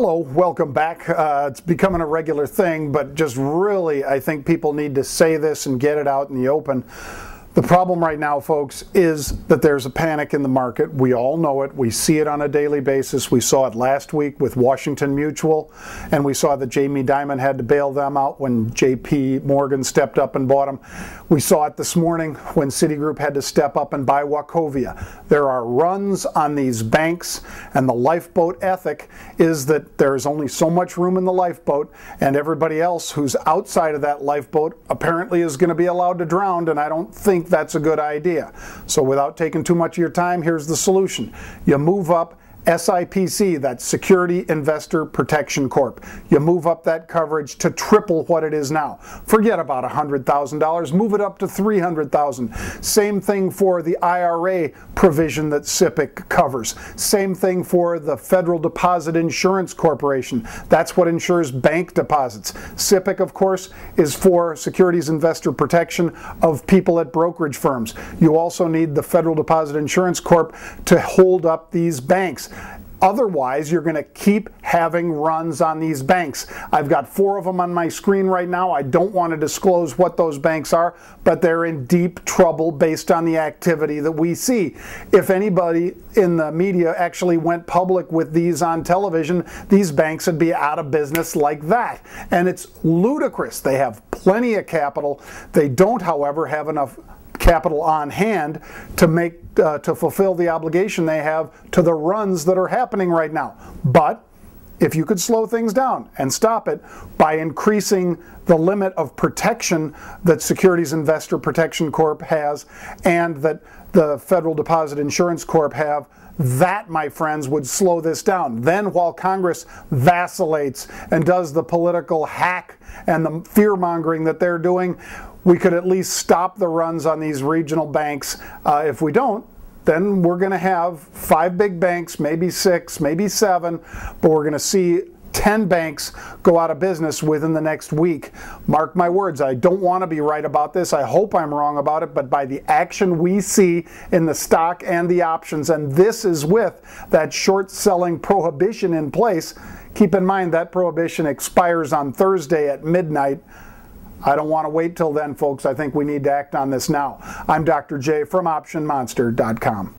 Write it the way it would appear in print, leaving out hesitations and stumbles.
Hello, welcome back. It's becoming a regular thing, but just really, I think people need to say this and get it out in the open. The problem right now, folks, is that there's a panic in the market. We all know it. We see it on a daily basis. We saw it last week with Washington Mutual, and we saw that Jamie Dimon had to bail them out when JP Morgan stepped up and bought them. We saw it this morning when Citigroup had to step up and buy Wachovia. There are runs on these banks, and the lifeboat ethic is that there's only so much room in the lifeboat, and everybody else who's outside of that lifeboat apparently is going to be allowed to drown, and I don't think that's a good idea. So without taking too much of your time, here's the solution. You move up SIPC, that's Security Investor Protection Corp. You move up that coverage to triple what it is now. Forget about $100,000, move it up to $300,000. Same thing for the IRA provision that SIPC covers. Same thing for the Federal Deposit Insurance Corporation. That's what insures bank deposits. SIPC, of course, is for Securities Investor Protection of people at brokerage firms. You also need the Federal Deposit Insurance Corp to hold up these banks. Otherwise, you're going to keep having runs on these banks. I've got 4 of them on my screen right now. I don't want to disclose what those banks are, but they're in deep trouble based on the activity that we see. If anybody in the media actually went public with these on television, these banks would be out of business like that. And it's ludicrous. They have plenty of capital. They don't, however, have enough capital on hand to fulfill the obligation they have to the runs that are happening right now. But if you could slow things down and stop it by increasing the limit of protection that Securities Investor Protection Corp has and that the Federal Deposit Insurance Corp have, that, my friends, would slow this down. Then while Congress vacillates and does the political hack and the fear-mongering that they're doing, we could at least stop the runs on these regional banks. If we don't, then we're going to have 5 big banks, maybe 6, maybe 7, but we're going to see 10 banks go out of business within the next week. Mark my words, I don't want to be right about this. I hope I'm wrong about it, but by the action we see in the stock and the options, and this is with that short selling prohibition in place, keep in mind that prohibition expires on Thursday at midnight. I don't want to wait till then, folks. I think we need to act on this now. I'm Dr. J from Optionmonster.com.